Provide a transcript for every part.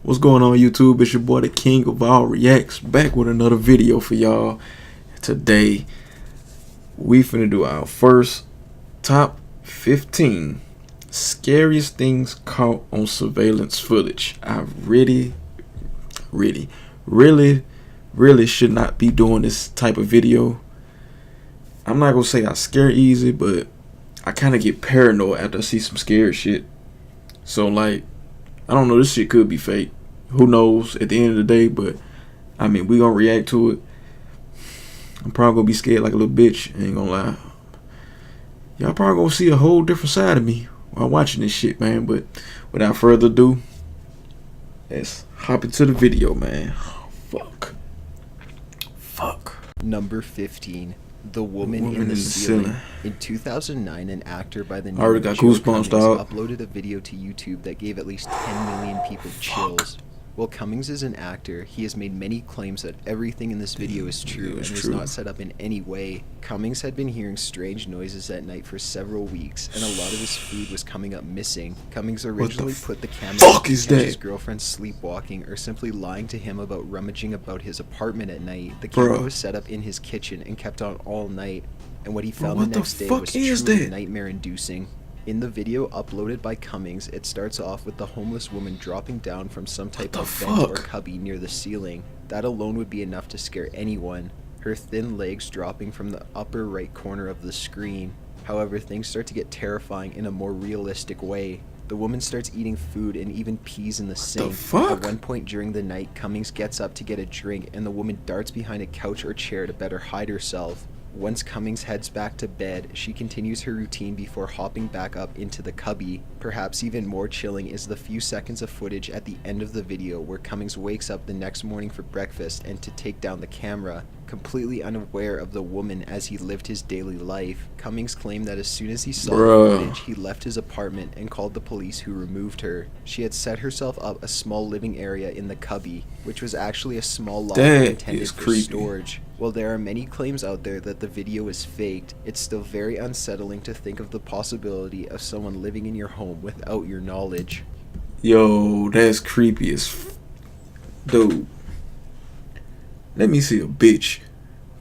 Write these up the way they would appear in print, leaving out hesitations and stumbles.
What's going on, YouTube? It's your boy, the King of All Reacts, back with another video for y'all. Today, we finna do our first top 15 scariest things caught on surveillance footage. I really should not be doing this type of video. I'm not gonna say I scare easy, but I kind of get paranoid after I see some scary shit. So like, I don't know, this shit could be fake. Who knows at the end of the day, but I mean, we gonna react to it. I'm probably gonna be scared like a little bitch, ain't gonna lie. Y'all probably gonna see a whole different side of me while watching this shit, man. But without further ado, let's hop into the video, man. Oh, fuck. Number 15. The Woman in the Ceiling. In 2009, an actor by the name of Joe Cummings uploaded a video to YouTube that gave at least 10 million people chills. While Cummings is an actor, he has made many claims that everything in this video is true and was not set up in any way. Cummings had been hearing strange noises at night for several weeks, and a lot of his food was coming up missing. Cummings originally put the camera to catch his girlfriend sleepwalking or simply lying to him about rummaging about his apartment at night. The camera was set up in his kitchen and kept on all night, and what he found the next day was truly nightmare-inducing. In the video uploaded by Cummings, it starts off with the homeless woman dropping down from some type of vent or cubby near the ceiling. That alone would be enough to scare anyone. Her thin legs dropping from the upper right corner of the screen. However, things start to get terrifying in a more realistic way. The woman starts eating food and even pees in the sink. At one point during the night, Cummings gets up to get a drink and the woman darts behind a couch or chair to better hide herself. Once Cummings heads back to bed, she continues her routine before hopping back up into the cubby. Perhaps even more chilling is the few seconds of footage at the end of the video where Cummings wakes up the next morning for breakfast and to take down the camera, completely unaware of the woman as he lived his daily life. Cummings claimed that as soon as he saw the footage, he left his apartment and called the police, who removed her. She had set herself up a small living area in the cubby, which was actually a small locker intended for storage. While there are many claims out there that the video is faked, it's still very unsettling to think of the possibility of someone living in your home without your knowledge. Yo, that's creepy as dude. Let me see a bitch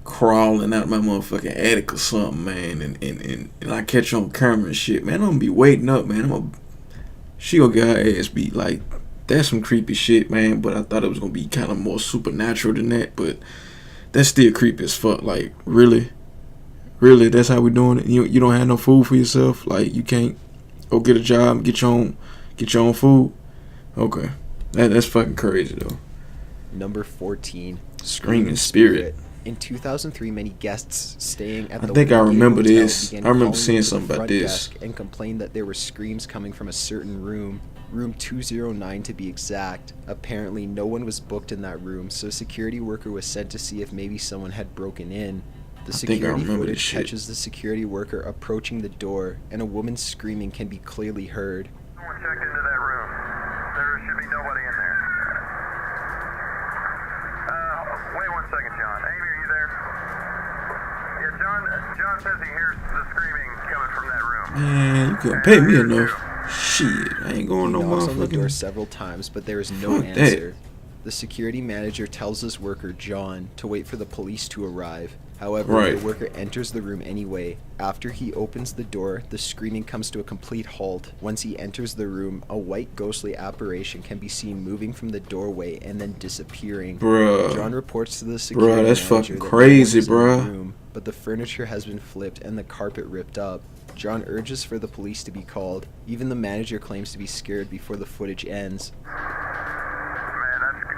crawling out my motherfucking attic or something, man, and I catch her on camera and shit, man. I'm gonna be waiting up, man. She gonna get her ass beat. Like, that's some creepy shit, man. But I thought it was gonna be kind of more supernatural than that, but that's still creepy as fuck. Like, really, that's how we doing it. You don't have no food for yourself. Like, you can't go get a job and get your own food. Okay, that's fucking crazy though. Number 14. Screaming Spirit. In 2003, many guests staying at the I remember this. I remember seeing something about this. And complained that there were screams coming from a certain room. Room 209 to be exact. Apparently no one was booked in that room, so a security worker was sent to see if maybe someone had broken in. The security footage catches the security worker approaching the door, and a woman screaming can be clearly heard. Someone check into that room. There should be nobody in there. Wait 1 second, John. Amy, are you there? Yeah, John says he hears the screaming coming from that room. Man, you couldn't pay me enough. Shit, I ain't going no motherfucking. He knocks on the door several times, but there is no answer. The security manager tells this worker, John, to wait for the police to arrive. However, the worker enters the room anyway. After he opens the door, the screaming comes to a complete halt. Once he enters the room, a white ghostly apparition can be seen moving from the doorway and then disappearing. John reports to the security that's manager fucking crazy, bruh. Room, but the furniture has been flipped and the carpet ripped up. John urges for the police to be called. Even the manager claims to be scared before the footage ends. Man,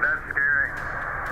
that's scary.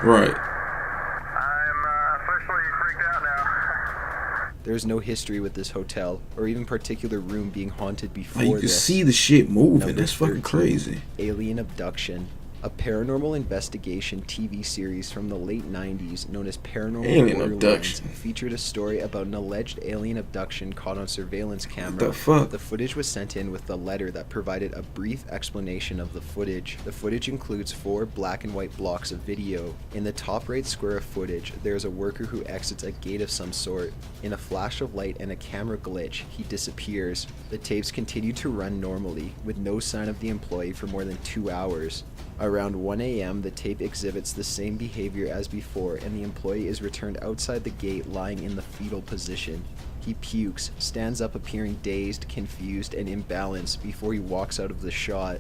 Right. I'm officially freaked out now. There is no history with this hotel, or even particular room being haunted before like, you can see the shit moving. That's fucking crazy. Alien abduction. A paranormal investigation TV series from the late 90s known as Paranormal Abduction featured a story about an alleged alien abduction caught on surveillance camera. The footage was sent in with a letter that provided a brief explanation of the footage. The footage includes 4 black and white blocks of video. In the top right square of footage, there is a worker who exits a gate of some sort. In a flash of light and a camera glitch, he disappears. The tapes continue to run normally, with no sign of the employee for more than 2 hours. Around 1 a.m., the tape exhibits the same behavior as before, and the employee is returned outside the gate lying in the fetal position. He pukes, stands up appearing dazed, confused, and imbalanced before he walks out of the shot.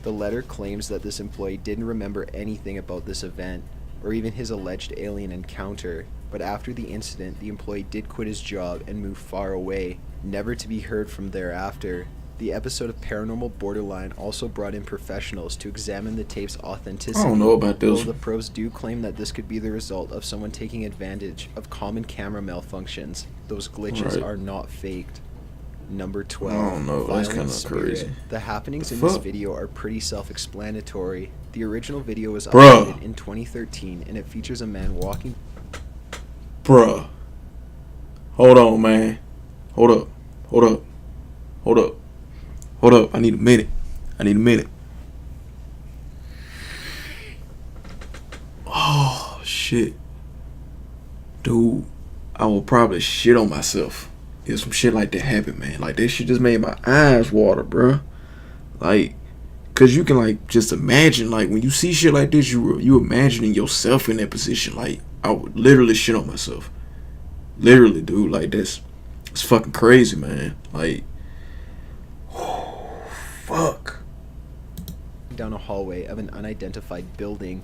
The letter claims that this employee didn't remember anything about this event, or even his alleged alien encounter, but after the incident, the employee did quit his job and move far away, never to be heard from thereafter. The episode of Paranormal Borderline also brought in professionals to examine the tape's authenticity. I don't know about this. Though the pros do claim that this could be the result of someone taking advantage of common camera malfunctions. Those glitches are not faked. Number 12. I don't know. That's kind Violent of crazy. Spirit. The happenings in Fuck. this video are pretty self-explanatory. The original video was Bruh. uploaded in 2013, and it features a man walking. Bruh. Hold on, man. Hold up. Hold up. Hold up. Hold up. I need a minute. I need a minute. Oh, shit. Dude, I will probably shit on myself if some shit like that happened, man. Like, that shit just made my eyes water, bruh. Like, cause you can, like, just imagine, like, when you see shit like this, you imagining yourself in that position. Like, I would literally shit on myself. Literally, dude. Like, it's fucking crazy, man. Like, fuck. Down a hallway of an unidentified building.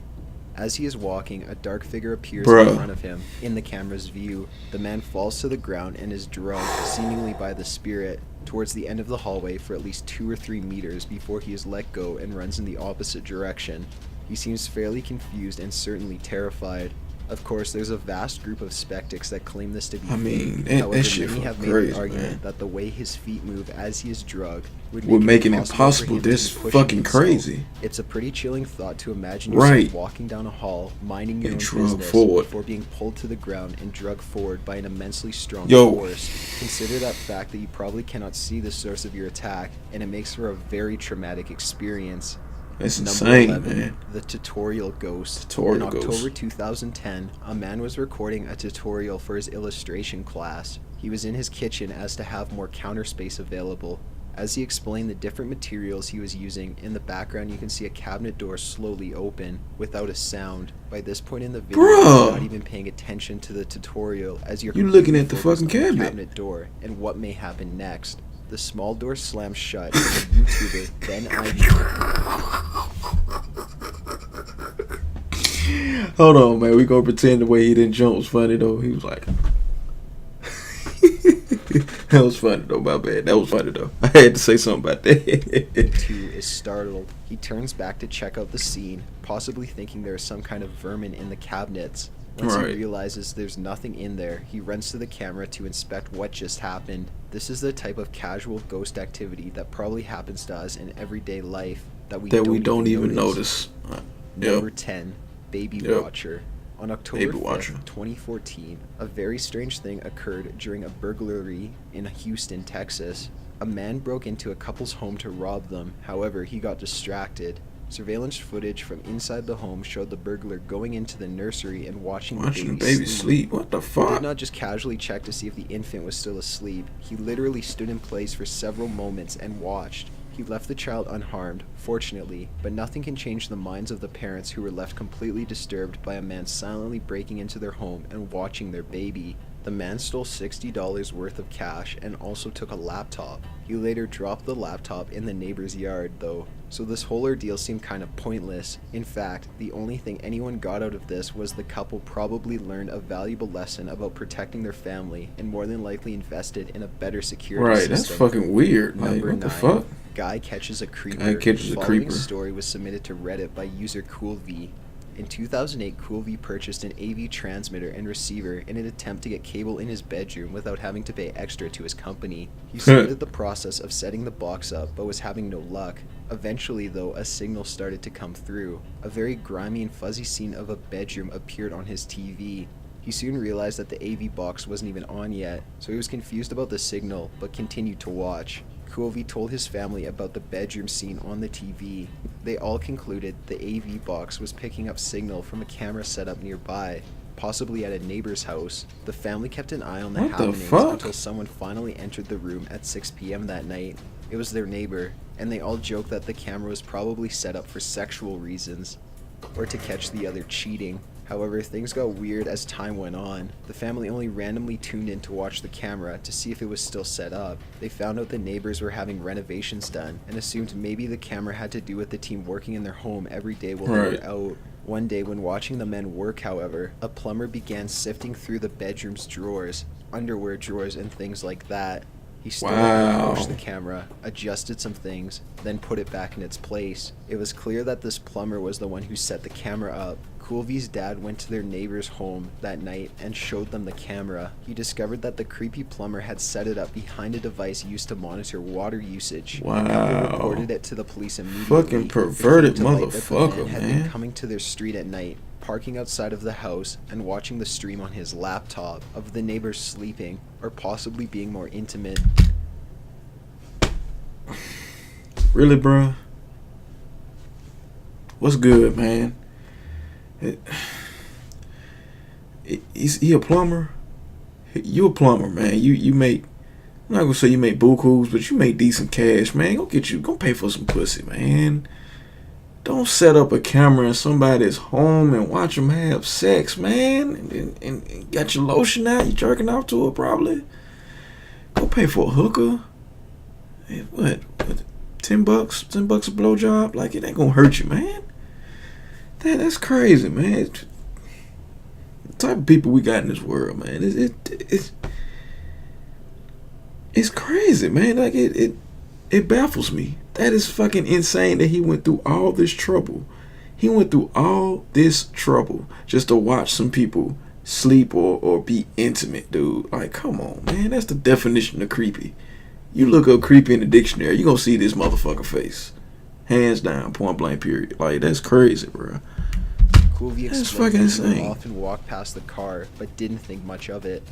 As he is walking, a dark figure appears Bruh. in front of him. In the camera's view, the man falls to the ground and is drugged, seemingly by the spirit, towards the end of the hallway for at least 2 or 3 meters before he is let go and runs in the opposite direction. He seems fairly confused and certainly terrified. Of course, there's a vast group of skeptics that claim this to be fake. However, that shit many have made crazy, the argument man. that the way his feet move as he is drugged would Make it for impossible. him to That's be pushing fucking himself. crazy. It's a pretty chilling thought to imagine yourself Right. walking down a hall, minding your And own drugged business forward. before being pulled to the ground and drugged forward by an immensely strong Yo. force. Consider that fact that you probably cannot see the source of your attack, and it makes for a very traumatic experience. That's Number insane, 11, man. The Tutorial Ghost. Tutorial In Ghost. October 2010, a man was recording a tutorial for his illustration class. He was in his kitchen as to have more counter space available. As he explained the different materials he was using, in the background you can see a cabinet door slowly open, without a sound. By this point in the video, Bruh. you're not even paying attention to the tutorial as you're You looking completely at the focused fucking on the cabinet. cabinet door and what may happen next. The small door slams shut, and the YouTuber, Ben Hold on, man. We gonna pretend the way he didn't jump was funny though. He was like, that was funny though. My bad. That was funny though. I had to say something about that. 2 is startled. He turns back to check out the scene, possibly thinking there is some kind of vermin in the cabinets. Once Right. he realizes there's nothing in there, he runs to the camera to inspect what just happened. This is the type of casual ghost activity that probably happens to us in everyday life that we don't even notice. Number 10, Baby Yep. Watcher. On October Baby 5th, Watcher. 2014, a very strange thing occurred during a burglary in Houston, Texas. A man broke into a couple's home to rob them. However, he got distracted. Surveillance footage from inside the home showed the burglar going into the nursery and watching the baby sleep. What the He fuck? did not just casually check to see if the infant was still asleep. He literally stood in place for several moments and watched. He left the child unharmed, fortunately, but nothing can change the minds of the parents who were left completely disturbed by a man silently breaking into their home and watching their baby. The man stole $60 worth of cash and also took a laptop. He later dropped the laptop in the neighbor's yard, though, so this whole ordeal seemed kind of pointless. In fact, the only thing anyone got out of this was the couple probably learned a valuable lesson about protecting their family and more than likely invested in a better security Right, system. that's fucking weird. Like, Number what the 9, fuck? Guy catches a creeper. Guy catches a The following creeper. story was submitted to Reddit by user CoolV. In 2008, CoolV purchased an AV transmitter and receiver in an attempt to get cable in his bedroom without having to pay extra to his company. He started the process of setting the box up, but was having no luck. Eventually, though, a signal started to come through. A very grimy and fuzzy scene of a bedroom appeared on his TV. He soon realized that the AV box wasn't even on yet, so he was confused about the signal, but continued to watch. Kovi told his family about the bedroom scene on the TV. They all concluded the AV box was picking up signal from a camera set up nearby, possibly at a neighbor's house. The family kept an eye on the What the happenings fuck? until someone finally entered the room at 6 p.m. that night. It was their neighbor, and they all joked that the camera was probably set up for sexual reasons, or to catch the other cheating. However, things got weird as time went on. The family only randomly tuned in to watch the camera to see if it was still set up. They found out the neighbors were having renovations done and assumed maybe the camera had to do with the team working in their home every day while they were out. One day when watching the men work, however, a plumber began sifting through the bedroom's drawers, underwear drawers, and things like that. He stole and approached the camera, adjusted some things, then put it back in its place. It was clear that this plumber was the one who set the camera up. Coolvy's dad went to their neighbor's home that night and showed them the camera. He discovered that the creepy plumber had set it up behind a device used to monitor water usage. Wow. They reported it to the police immediately. Fucking perverted motherfucker, had man. been coming to their street at night, parking outside of the house and watching the stream on his laptop of the neighbors sleeping or possibly being more intimate. Really, bro? What's good, man? He a plumber? You a plumber, man. You make, I'm not gonna say you make bukus, but you make decent cash, man. Go pay for some pussy, man. Don't set up a camera in somebody's home and watch them have sex, man. And got your lotion out, you jerking off to it probably. Go pay for a hooker. Hey, what? $10? $10 a blowjob? Like, it ain't gonna hurt you, man. That's crazy, man. The type of people we got in this world, man. It's crazy, man. Like, it baffles me. That is fucking insane that he went through all this trouble. He went through all this trouble just to watch some people sleep or be intimate, dude. Like, come on, man. That's the definition of creepy. You look up creepy in the dictionary, you gonna see this motherfucker face. Hands down, point blank, period. Like, that's crazy, bro. Coolvy That's fucking insane. Often walked past the car, but didn't think much of it.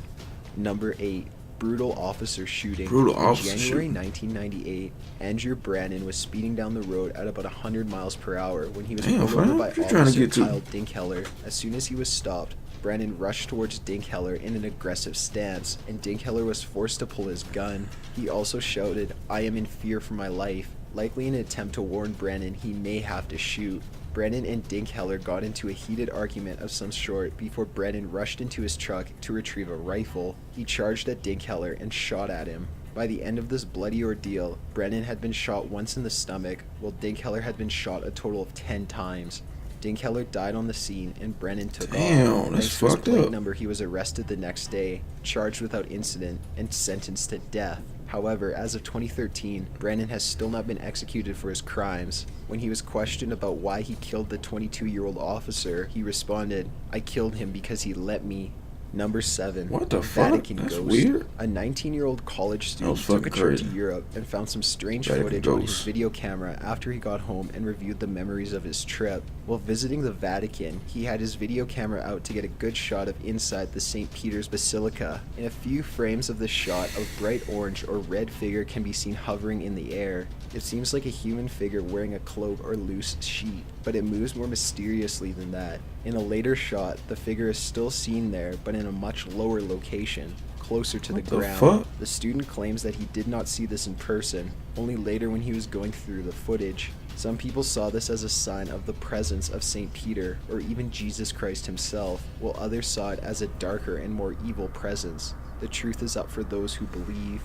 Number 8. Brutal officer shooting. Brutal In officer January shooting. 1998, Andrew Brannon was speeding down the road at about 100 miles per hour when he was Damn, pulled over fam, by what you trying to Officer get to? Kyle Dinkheller. As soon as he was stopped, Brannon rushed towards Dinkheller in an aggressive stance, and Dinkheller was forced to pull his gun. He also shouted, "I am in fear for my life," likely in an attempt to warn Brannon he may have to shoot. Brannon and Dinkheller got into a heated argument of some sort before Brannon rushed into his truck to retrieve a rifle. He charged at Dinkheller and shot at him. By the end of this bloody ordeal, Brannon had been shot once in the stomach, while Dinkheller had been shot a total of 10 times. Dinkheller died on the scene, and Brannon took off. Damn, that's Thanks to his fucked plate up. number, he was arrested the next day, charged without incident, and sentenced to death. However, as of 2013, Brannon has still not been executed for his crimes. When he was questioned about why he killed the 22-year-old officer, he responded, "I killed him because he let me." Number 7. What the fuck? Vatican That's Ghost. weird. A 19-year-old college student was took a fucking trip to crazy. Europe and found some strange Vatican footage on his Ghost. video camera after he got home and reviewed the memories of his trip. While visiting the Vatican, he had his video camera out to get a good shot of inside the St. Peter's Basilica. In a few frames of the shot, a bright orange or red figure can be seen hovering in the air. It seems like a human figure wearing a cloak or loose sheet, but it moves more mysteriously than that. In a later shot, the figure is still seen there, but in a much lower location, closer to What the the ground. fuck? The student claims that he did not see this in person, only later when he was going through the footage. Some people saw this as a sign of the presence of St. Peter, or even Jesus Christ himself, while others saw it as a darker and more evil presence. The truth is up for those who believe.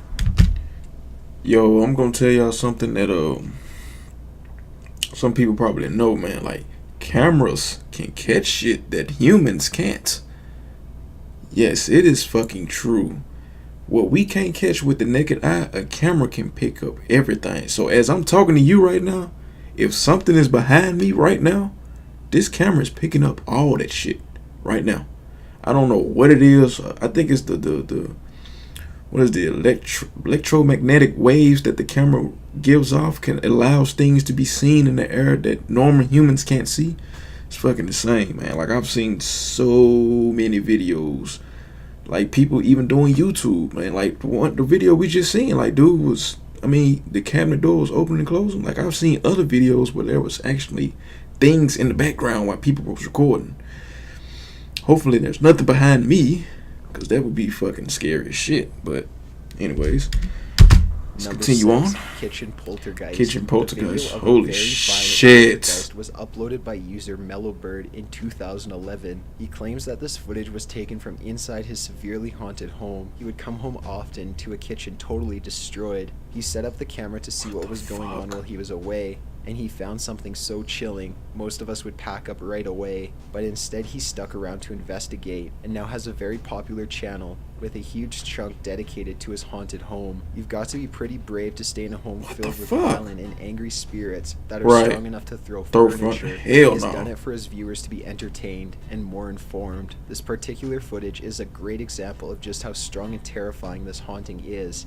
Yo, I'm gonna tell y'all something that some people probably know, man. Like, cameras can catch shit that humans can't. Yes, it is fucking true. What we can't catch with the naked eye, a camera can pick up everything. So as I'm talking to you right now, if something is behind me right now, this camera is picking up all that shit right now. I don't know what it is. I think it's the what is the electromagnetic waves that the camera gives off can allows things to be seen in the air that normal humans can't see. It's fucking insane, man. Like, I've seen so many videos, like people even doing YouTube, man. Like the video we just seen, like, dude was, I mean, the cabinet door was opening and closing. Like, I've seen other videos where there was actually things in the background while people was recording. Hopefully there's nothing behind me, because that would be fucking scary as shit. But anyways, Let's Number continue 6, on. Kitchen Poltergeist. Kitchen The Poltergeist. video of a Holy very violent shit. poltergeist was uploaded by user Mellowbird in 2011. He claims that this footage was taken from inside his severely haunted home. He would come home often to a kitchen totally destroyed. He set up the camera to see what was going on while he was away, and he found something so chilling, most of us would pack up right away, but instead he stuck around to investigate, and now has a very popular channel, with a huge chunk dedicated to his haunted home. You've got to be pretty brave to stay in a home filled with violent and angry spirits that are strong enough to throw furniture. Hell He's no. done it for his viewers to be entertained and more informed. This particular footage is a great example of just how strong and terrifying this haunting is.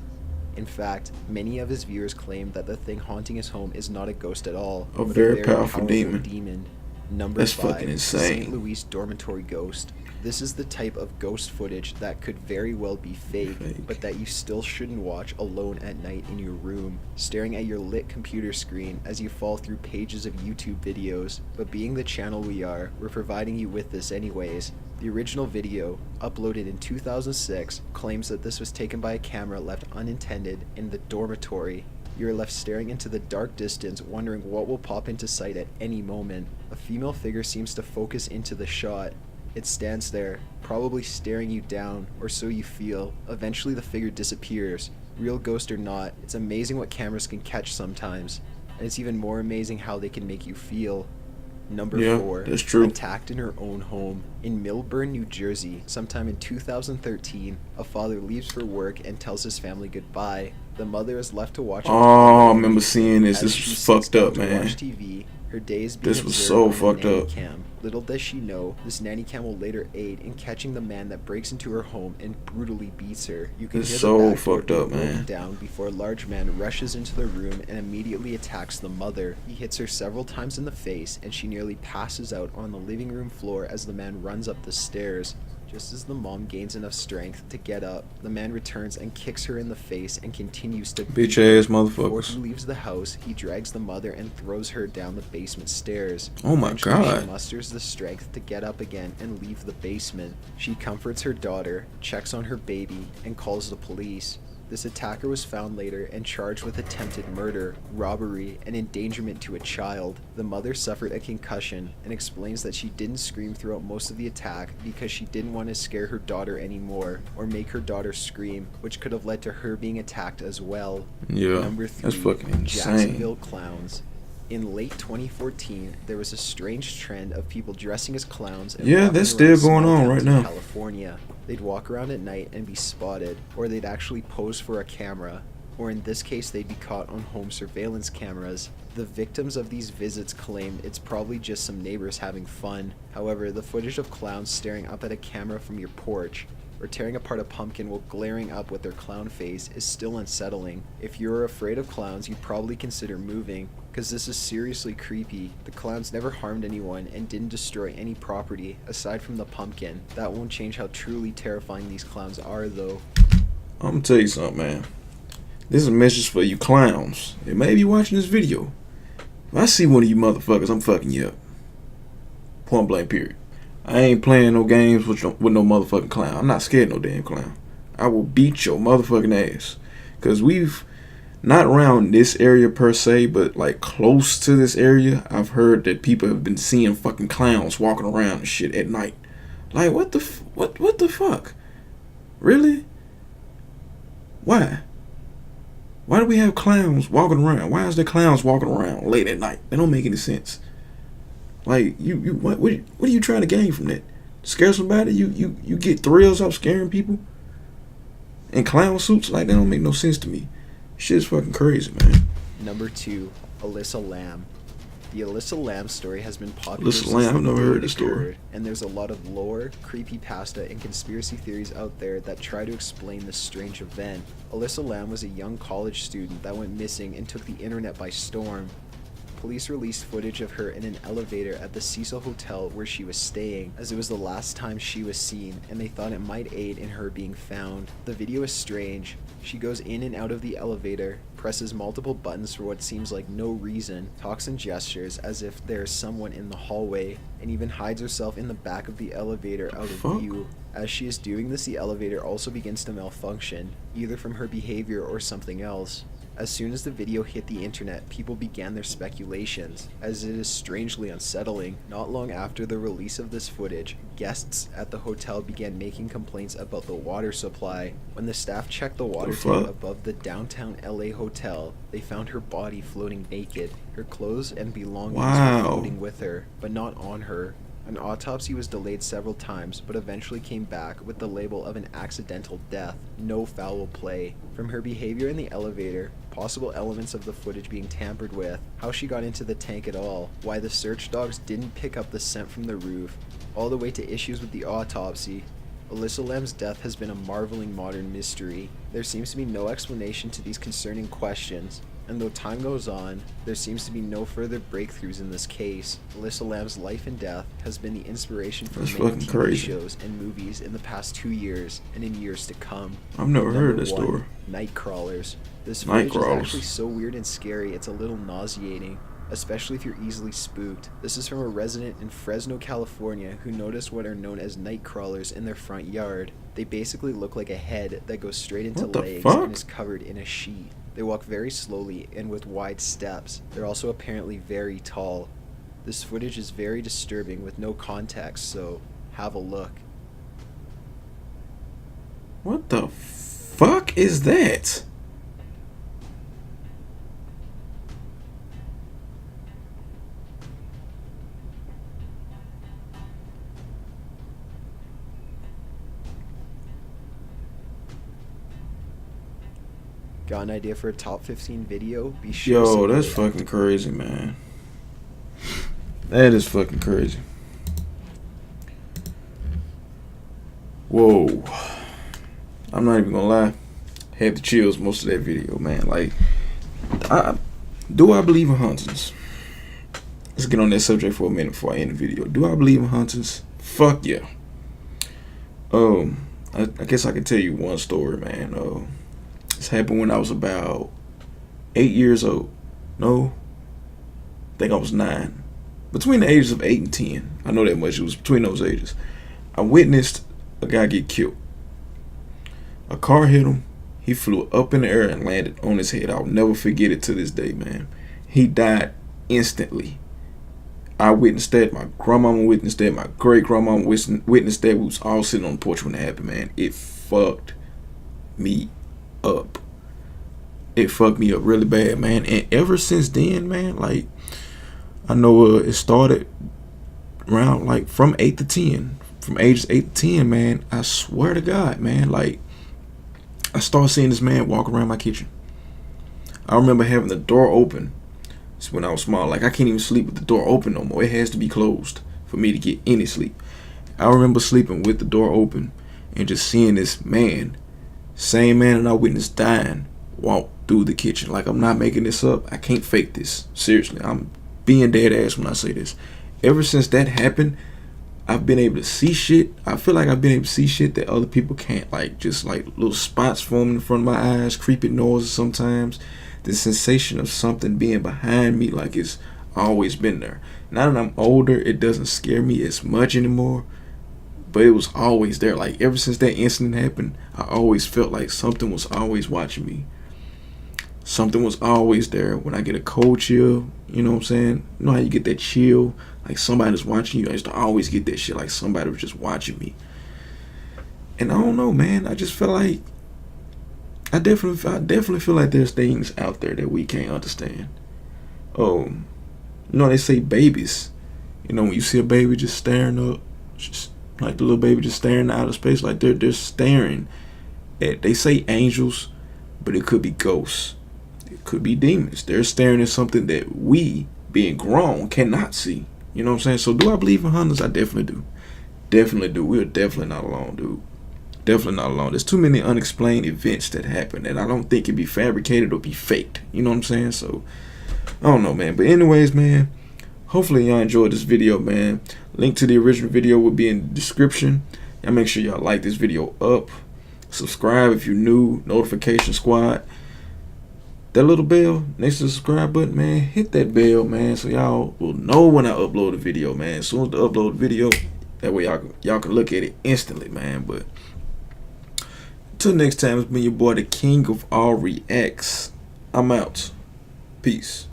In fact, many of his viewers claim that the thing haunting his home is not a ghost at all, A but very powerful demon. Number That's 5, fucking insane. St. Louis dormitory ghost. This is the type of ghost footage that could very well be fake, but that you still shouldn't watch alone at night in your room, staring at your lit computer screen as you fall through pages of YouTube videos. But being the channel we are, we're providing you with this anyways. The original video, uploaded in 2006, claims that this was taken by a camera left unintended in the dormitory. You are left staring into the dark distance, wondering what will pop into sight at any moment. A female figure seems to focus into the shot. It stands there, probably staring you down, or so you feel. Eventually the figure disappears. Real ghost or not, it's amazing what cameras can catch sometimes. And it's even more amazing how they can make you feel. Number 4, that's true. attacked in her own home. In Millburn, New Jersey, sometime in 2013, a father leaves for work and tells his family goodbye. The mother is left to watch. Oh, I remember seeing this. As This she was sits fucked down up, to man. watch TV. Her day is being This was observed so on a fucked nanny up. cam. Little does she know, this nanny cam will later aid in catching the man that breaks into her home and brutally beats her. You can It's hear so the back door fucked being up, broken man. down before a large man rushes into the room and immediately attacks the mother. He hits her several times in the face, and she nearly passes out on the living room floor as the man runs up the stairs. Just as the mom gains enough strength to get up, the man returns and kicks her in the face and continues to beat Bitch her. ass Before he motherfuckers. leaves the house, he drags the mother and throws her down the basement stairs. Oh my Eventually, God. She musters the strength to get up again and leave the basement. She comforts her daughter, checks on her baby, and calls the police. This attacker was found later and charged with attempted murder, robbery, and endangerment to a child. The mother suffered a concussion and explains that she didn't scream throughout most of the attack because she didn't want to scare her daughter anymore or make her daughter scream, which could have led to her being attacked as well. Yeah, Number 3, that's fucking insane. Jacksonville clowns. In late 2014, there was a strange trend of people dressing as clowns and Yeah, walking that's around still small going on towns right in now. California. They'd walk around at night and be spotted, or they'd actually pose for a camera, or in this case they'd be caught on home surveillance cameras. The victims of these visits claimed it's probably just some neighbors having fun. However, the footage of clowns staring up at a camera from your porch, or tearing apart a pumpkin while glaring up with their clown face is still unsettling. If you're afraid of clowns, you'd probably consider moving, because this is seriously creepy. The clowns never harmed anyone and didn't destroy any property, aside from the pumpkin. That won't change how truly terrifying these clowns are, though. I'm gonna tell you something, man. This is a message for you clowns. It may be watching this video. If I see one of you motherfuckers, I'm fucking you up. Point blank, period. I ain't playing no games with no motherfucking clown. I'm not scared of no damn clown. I will beat your motherfucking ass. Because we've, not around this area per se, but like close to this area, I've heard that people have been seeing fucking clowns walking around and shit at night. Like, what the fuck? Really? Why? Why do we have clowns walking around? Why is there clowns walking around late at night? That don't make any sense. Like, what are you trying to gain from that? Scare somebody? You get thrills off scaring people? In clown suits? Like, that don't make no sense to me. Shit's fucking crazy, man. Number 2, Alyssa Lamb. The Alyssa Lamb story has been popular Alyssa since Lamb, I've the never day heard it this story. occurred, and there's a lot of lore, creepypasta, and conspiracy theories out there that try to explain this strange event. Alyssa Lamb was a young college student that went missing and took the internet by storm. Police released footage of her in an elevator at the Cecil Hotel where she was staying, as it was the last time she was seen, and they thought it might aid in her being found. The video is strange. She goes in and out of the elevator, presses multiple buttons for what seems like no reason, talks and gestures as if there is someone in the hallway, and even hides herself in the back of the elevator out of view. As she is doing this, the elevator also begins to malfunction, either from her behavior or something else. As soon as the video hit the internet, people began their speculations, as it is strangely unsettling. Not long after the release of this footage, guests at the hotel began making complaints about the water supply. When the staff checked the water tank above the downtown LA hotel, they found her body floating naked. Her clothes and belongings were floating with her, but not on her. An autopsy was delayed several times, but eventually came back with the label of an accidental death, no foul play. From her behavior in the elevator, possible elements of the footage being tampered with, how she got into the tank at all, why the search dogs didn't pick up the scent from the roof, all the way to issues with the autopsy, Alyssa Lam's death has been a marveling modern mystery. There seems to be no explanation to these concerning questions, and though time goes on, there seems to be no further breakthroughs in this case. Alyssa Lam's life and death has been the inspiration for many TV shows and movies in the past 2 years and in years to come. I've never heard of this story. Night crawlers. This footage is actually so weird and scary, it's a little nauseating, especially if you're easily spooked. This is from a resident in Fresno, California, who noticed what are known as night crawlers in their front yard. They basically look like a head that goes straight into legs and is covered in a sheet. They walk very slowly and with wide steps. They're also apparently very tall. This footage is very disturbing with no context, so have a look. What the fuck is that? Got an idea for a top 15 video? Be sure. Yo, that's fucking crazy, man. That is fucking crazy. Whoa. I'm not even gonna lie. Had the chills most of that video, man. Like, do I believe in hauntings? Let's get on that subject for a minute before I end the video. Do I believe in hauntings? Fuck yeah. I guess I can tell you one story, man. This happened when I was about 8 years old. No, I think I was 9. Between the ages of 8 and 10. I know that much. It was between those ages. I witnessed a guy get killed. A car hit him. He flew up in the air and landed on his head. I'll never forget it to this day, man. He died instantly. I witnessed that. My grandmama witnessed that. My great-grandmama witnessed that. We was all sitting on the porch when it happened, man. It fucked me up. It fucked me up really bad, man. And ever since then, man, like, I know it started around like from 8 to 10. From ages 8 to 10, man, I swear to God, man, like, I started seeing this man walk around my kitchen. I remember having the door open. It's when I was small. Like, I can't even sleep with the door open no more. It has to be closed for me to get any sleep. I remember sleeping with the door open and just seeing this man, same man that I witnessed dying, walk through the kitchen. Like, I'm not making this up. I can't fake this. Seriously, I'm being dead ass when I say this. Ever since that happened, I've been able to see shit. I feel like I've been able to see shit that other people can't. Like, just like little spots forming in front of my eyes, creepy noises sometimes. The sensation of something being behind me, like it's always been there. Now that I'm older, it doesn't scare me as much anymore, but it was always there. Like, ever since that incident happened, I always felt like something was always watching me. Something was always there. When I get a cold chill, you know what I'm saying? You know how you get that chill? Like somebody's watching you. I used to always get that shit, like somebody was just watching me. And I don't know, man. I just feel like I definitely feel like there's things out there that we can't understand. You know, they say babies. You know, when you see a baby just staring up, just like the little baby just staring out of space, like they're staring at, they say angels, but it could be ghosts. It could be demons. They're staring at something that we, being grown, cannot see. You know what I'm saying? So do I believe in hunters? I definitely do. Definitely do. We're definitely not alone, dude. Definitely not alone. There's too many unexplained events that happen that I don't think can be fabricated or be faked. You know what I'm saying? So, I don't know, man. But anyways, man, hopefully y'all enjoyed this video, man. Link to the original video will be in the description. Y'all make sure y'all like this video up. Subscribe if you're new. Notification squad. That little bell next to the subscribe button, man. Hit that bell, man, so y'all will know when I upload a video, man. As soon as I upload a video, that way y'all can look at it instantly, man. But until next time, it's been your boy, the King of All Reacts. I'm out. Peace.